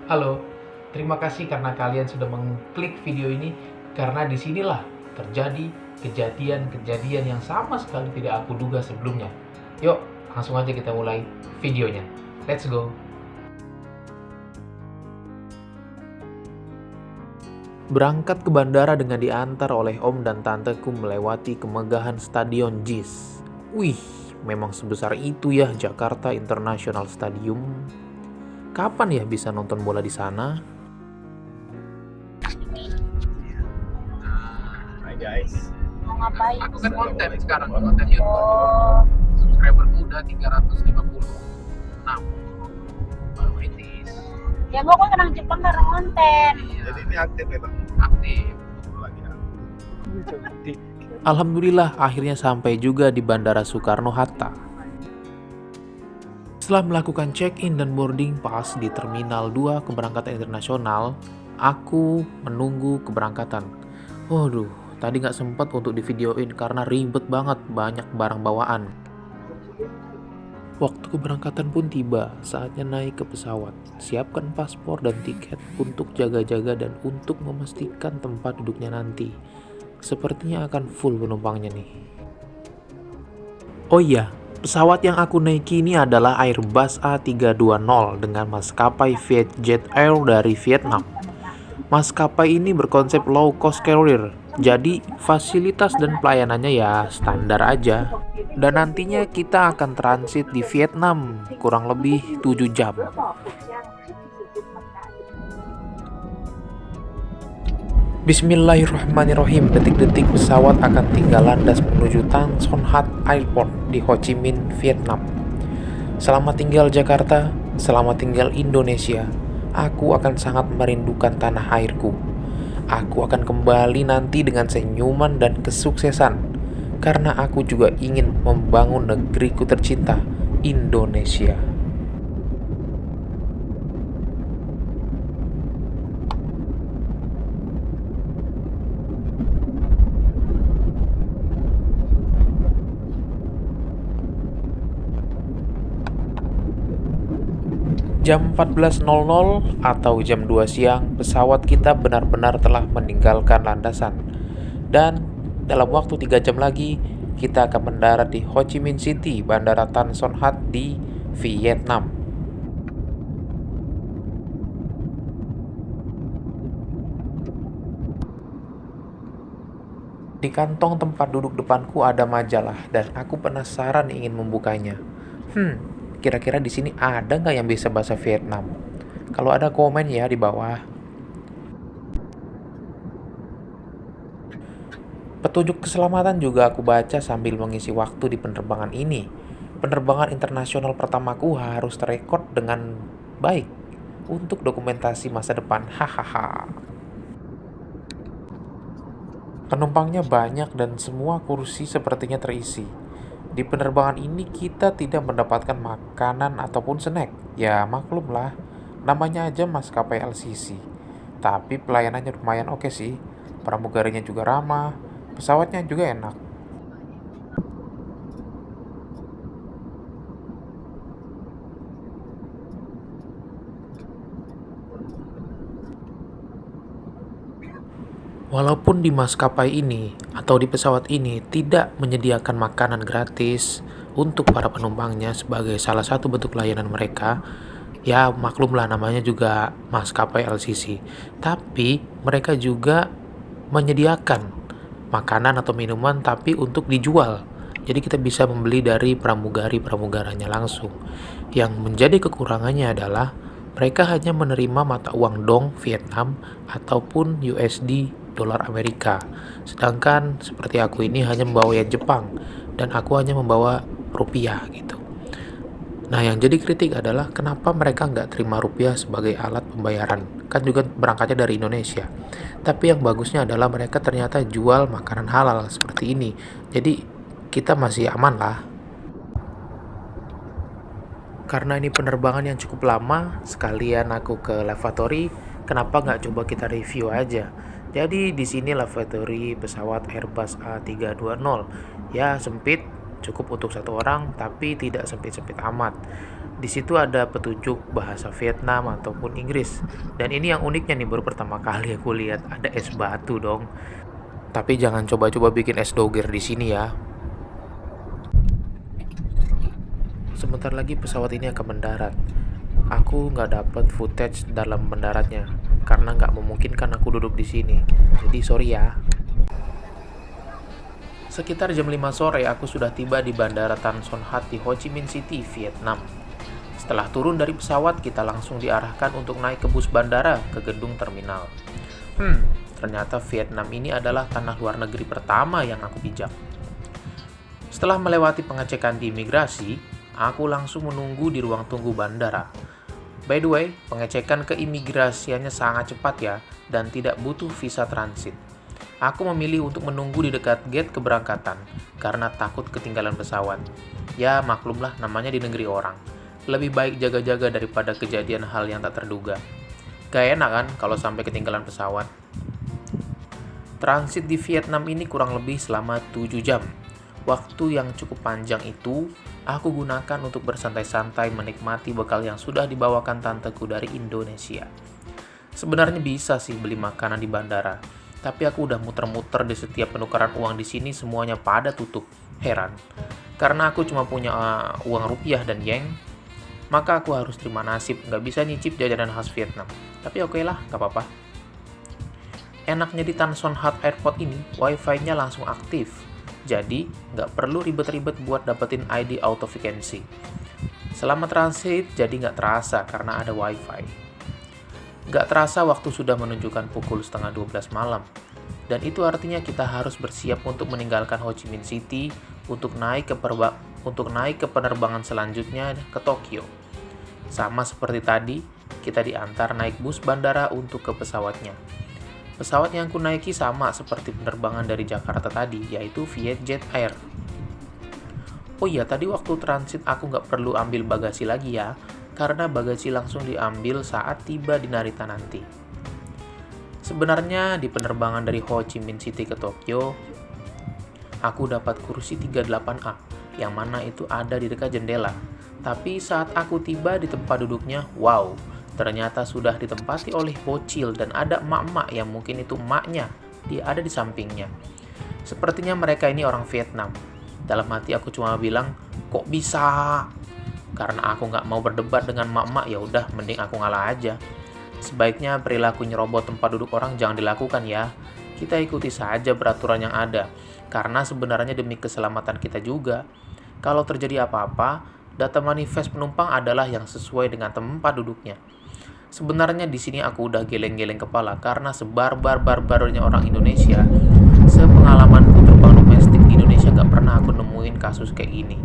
Halo, terima kasih karena kalian sudah mengklik video ini karena disinilah terjadi kejadian-kejadian yang sama sekali tidak aku duga sebelumnya. Yuk, langsung aja kita mulai videonya. Let's go! Berangkat ke bandara dengan diantar oleh om dan tanteku melewati kemegahan Stadion JIS. Wih, memang sebesar itu ya Jakarta International Stadium. Kapan ya bisa nonton bola di sana? Hai guys. Mau ngapain? Aku kan konten sekarang, konten YouTube. Oh, Subscriberku udah 356. Baru kritis. ya mau kan kenang Jepang karena konten. Jadi ini aktif ya bang? Aktif. Lagi aktif. Alhamdulillah akhirnya sampai juga di Bandara Soekarno-Hatta. Setelah melakukan check-in dan boarding pass di Terminal 2 keberangkatan internasional, aku menunggu keberangkatan. Waduh, tadi nggak sempat untuk divideoin karena ribet banget, banyak barang bawaan. Waktu keberangkatan pun tiba, saatnya naik ke pesawat. Siapkan paspor dan tiket untuk jaga-jaga dan untuk memastikan tempat duduknya nanti. Sepertinya akan full penumpangnya nih. Oh iya, pesawat yang aku naiki ini adalah Airbus A320 dengan maskapai Vietjet Air dari Vietnam. Maskapai ini berkonsep low cost carrier, jadi fasilitas dan pelayanannya ya standar aja. Dan nantinya kita akan transit di Vietnam kurang lebih 7 jam. Bismillahirrahmanirrahim. Detik-detik pesawat akan tinggal landas menuju Tan Son Hat Airport di Ho Chi Minh, Vietnam. Selamat tinggal Jakarta, selamat tinggal Indonesia. Aku akan sangat merindukan tanah airku. Aku akan kembali nanti dengan senyuman dan kesuksesan. Karena aku juga ingin membangun negeriku tercinta, Indonesia. Jam 14.00 atau jam 2 siang, pesawat kita benar-benar telah meninggalkan landasan. Dan dalam waktu 3 jam lagi, kita akan mendarat di Ho Chi Minh City, Bandara Tan Son Hat di Vietnam. Di kantong tempat duduk depanku ada majalah dan aku penasaran ingin membukanya. Kira-kira di sini ada nggak yang bisa bahasa Vietnam? Kalau ada komen ya di bawah. Petunjuk keselamatan juga aku baca sambil mengisi waktu di penerbangan ini. Penerbangan internasional pertamaku harus terekod dengan baik untuk dokumentasi masa depan. Hahaha. Penumpangnya banyak dan semua kursi sepertinya terisi. Di penerbangan ini kita tidak mendapatkan makanan ataupun snack. Ya maklumlah, namanya aja maskapai LCC. Tapi pelayanannya lumayan oke sih. Pramugarinya juga ramah, pesawatnya juga enak. Walaupun di maskapai ini atau di pesawat ini tidak menyediakan makanan gratis untuk para penumpangnya sebagai salah satu bentuk layanan mereka, ya maklumlah namanya juga maskapai LCC. Tapi mereka juga menyediakan makanan atau minuman tapi untuk dijual. Jadi kita bisa membeli dari pramugari-pramugaranya langsung. Yang menjadi kekurangannya adalah mereka hanya menerima mata uang dong Vietnam ataupun USD dolar Amerika. Sedangkan seperti aku ini hanya membawa yen Jepang dan aku hanya membawa rupiah gitu. Nah yang jadi kritik adalah kenapa mereka nggak terima rupiah sebagai alat pembayaran. Kan juga berangkatnya dari Indonesia. Tapi yang bagusnya adalah mereka ternyata jual makanan halal seperti ini. Jadi kita masih aman lah. Karena ini penerbangan yang cukup lama, sekalian aku ke lavatory, kenapa nggak coba kita review aja? Jadi di sini lavatory pesawat Airbus A320. Ya sempit, cukup untuk satu orang, tapi tidak sempit-sempit amat. Di situ ada petunjuk bahasa Vietnam ataupun Inggris. Dan ini yang uniknya nih, baru pertama kali aku lihat ada es batu dong. Tapi jangan coba-coba bikin es doger di sini ya. Sebentar lagi pesawat ini akan mendarat. Aku nggak dapat footage dalam mendaratnya karena nggak memungkinkan aku duduk di sini. Jadi sorry ya. Sekitar jam 5 sore aku sudah tiba di Bandara Tan Son Hat di Ho Chi Minh City, Vietnam. Setelah turun dari pesawat, kita langsung diarahkan untuk naik ke bus bandara ke gedung terminal. Ternyata Vietnam ini adalah tanah luar negeri pertama yang aku pijak. Setelah melewati pengecekan di imigrasi, aku langsung menunggu di ruang tunggu bandara. By the way, pengecekan keimigrasiannya sangat cepat ya, dan tidak butuh visa transit. Aku memilih untuk menunggu di dekat gate keberangkatan, karena takut ketinggalan pesawat. Ya maklumlah, namanya di negeri orang. Lebih baik jaga-jaga daripada kejadian hal yang tak terduga. Gak enak kan kalau sampai ketinggalan pesawat. Transit di Vietnam ini kurang lebih selama 7 jam. Waktu yang cukup panjang itu, aku gunakan untuk bersantai-santai menikmati bekal yang sudah dibawakan tanteku dari Indonesia. Sebenarnya bisa sih beli makanan di bandara, tapi aku udah muter-muter di setiap penukaran uang di sini semuanya pada tutup. Heran. Karena aku cuma punya uang rupiah dan yen, maka aku harus terima nasib nggak bisa nyicip jajanan khas Vietnam. Tapi oke lah, nggak apa-apa. Enaknya di Tan Son Hat Airport ini, wifi-nya langsung aktif. Jadi, nggak perlu ribet-ribet buat dapetin ID auto vacancy. Selama transit, jadi nggak terasa karena ada wifi. Nggak terasa waktu sudah menunjukkan pukul setengah 12 malam. Dan itu artinya kita harus bersiap untuk meninggalkan Ho Chi Minh City untuk naik ke penerbangan selanjutnya ke Tokyo. Sama seperti tadi, kita diantar naik bus bandara untuk ke pesawatnya. Pesawat yang aku naiki sama seperti penerbangan dari Jakarta tadi, yaitu Vietjet Air. Oh iya, tadi waktu transit aku nggak perlu ambil bagasi lagi ya, karena bagasi langsung diambil saat tiba di Narita nanti. Sebenarnya di penerbangan dari Ho Chi Minh City ke Tokyo, aku dapat kursi 38A, yang mana itu ada di dekat jendela. Tapi saat aku tiba di tempat duduknya, wow, ternyata sudah ditempati oleh bocil dan ada emak-emak yang mungkin itu emaknya, dia ada di sampingnya. Sepertinya mereka ini orang Vietnam. Dalam hati aku cuma bilang, kok bisa? Karena aku nggak mau berdebat dengan emak-emak, ya udah mending aku ngalah aja. Sebaiknya perilaku nyerobot tempat duduk orang jangan dilakukan ya. Kita ikuti saja peraturan yang ada, karena sebenarnya demi keselamatan kita juga. Kalau terjadi apa-apa, data manifest penumpang adalah yang sesuai dengan tempat duduknya. Sebenarnya di sini aku udah geleng-geleng kepala karena sebarbar-barbarnya orang Indonesia. Sepengalamanku terbang domestik di Indonesia gak pernah aku nemuin kasus kayak gini.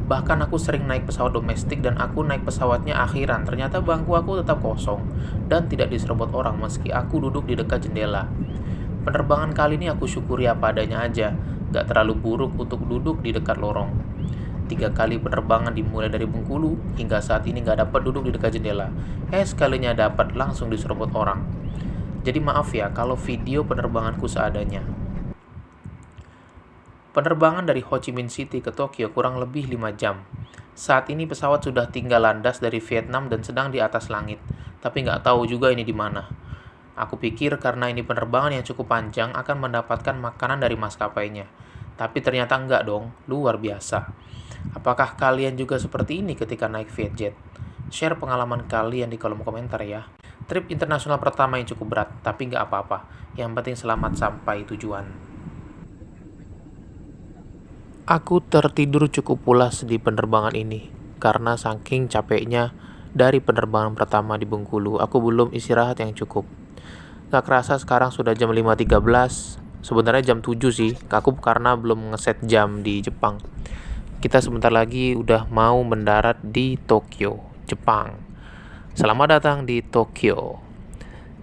Bahkan aku sering naik pesawat domestik dan aku naik pesawatnya akhiran. Ternyata bangku aku tetap kosong dan tidak diserobot orang meski aku duduk di dekat jendela. Penerbangan kali ini aku syukuri apa adanya aja. Gak terlalu buruk untuk duduk di dekat lorong. 3 kali penerbangan dimulai dari Bengkulu, hingga saat ini nggak dapat duduk di dekat jendela. Sekalinya dapat langsung diserobot orang. Jadi maaf ya kalau video penerbanganku seadanya. Penerbangan dari Ho Chi Minh City ke Tokyo kurang lebih 5 jam. Saat ini pesawat sudah tinggal landas dari Vietnam dan sedang di atas langit. Tapi nggak tahu juga ini di mana. Aku pikir karena ini penerbangan yang cukup panjang akan mendapatkan makanan dari maskapainya. Tapi ternyata enggak dong, luar biasa. Apakah kalian juga seperti ini ketika naik Vietjet? Share pengalaman kalian di kolom komentar ya. Trip internasional pertama yang cukup berat, tapi nggak apa-apa. Yang penting selamat sampai tujuan. Aku tertidur cukup pulas di penerbangan ini, karena saking capeknya dari penerbangan pertama di Bengkulu, aku belum istirahat yang cukup. Gak kerasa sekarang sudah jam 5.13, sebenarnya jam 7 sih, aku karena belum ngeset jam di Jepang. Kita sebentar lagi udah mau mendarat di Tokyo, Jepang. Selamat datang di Tokyo.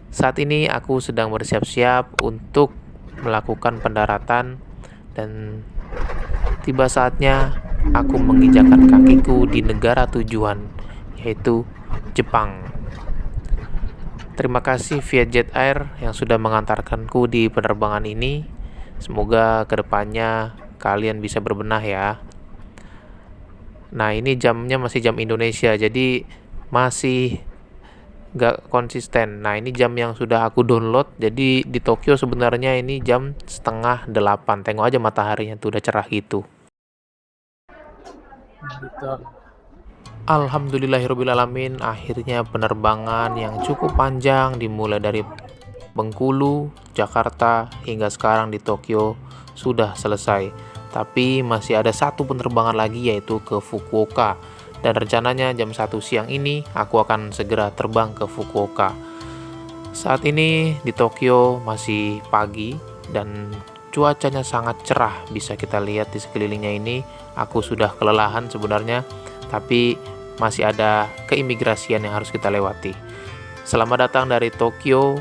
Saat ini aku sedang bersiap-siap untuk melakukan pendaratan dan tiba saatnya aku menginjakkan kakiku di negara tujuan, yaitu Jepang. Terima kasih Vietjet Air yang sudah mengantarkanku di penerbangan ini. Semoga kedepannya kalian bisa berbenah ya. Nah, ini jamnya masih jam Indonesia, jadi masih gak konsisten. Nah, ini jam yang sudah aku download. Jadi di Tokyo sebenarnya ini jam 7:30. Tengok aja mataharinya tuh udah cerah gitu. Alhamdulillahirrabbilalamin, akhirnya penerbangan yang cukup panjang dimulai dari Bengkulu, Jakarta, hingga sekarang di Tokyo sudah selesai. Tapi masih ada satu penerbangan lagi, yaitu ke Fukuoka. Dan rencananya jam 1 siang ini aku akan segera terbang ke Fukuoka. Saat ini di Tokyo masih pagi dan cuacanya sangat cerah, bisa kita lihat di sekelilingnya ini. Aku sudah kelelahan sebenarnya, tapi masih ada keimigrasian yang harus kita lewati. Selamat datang dari Tokyo.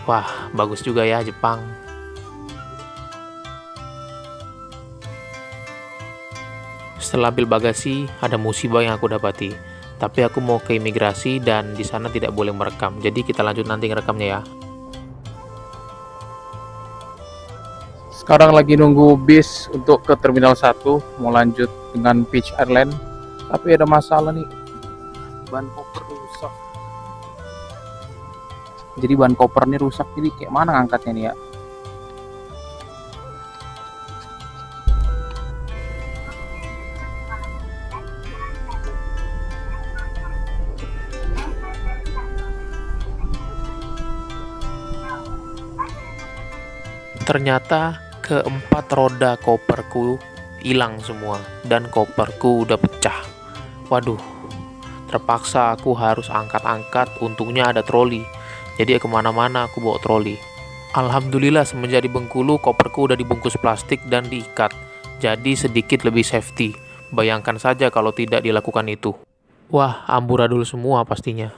Wah, bagus juga ya Jepang. Setelah ambil bagasi, ada musibah yang aku dapati. Tapi aku mau ke imigrasi dan di sana tidak boleh merekam. Jadi kita lanjut nanti ngerekamnya ya. Sekarang lagi nunggu bis untuk ke Terminal 1, mau lanjut dengan Peach Airline. Tapi ada masalah nih, ban koper rusak. Jadi ban koper ini rusak, jadi kayak mana ngangkatnya nih ya? Ternyata keempat roda koperku hilang semua dan koperku udah pecah. Waduh, terpaksa aku harus angkat-angkat. Untungnya ada troli, jadi kemana-mana aku bawa troli. Alhamdulillah semenjak di Bengkulu koperku udah dibungkus plastik dan diikat, jadi sedikit lebih safety. Bayangkan saja kalau tidak dilakukan itu. Wah, amburadul semua pastinya.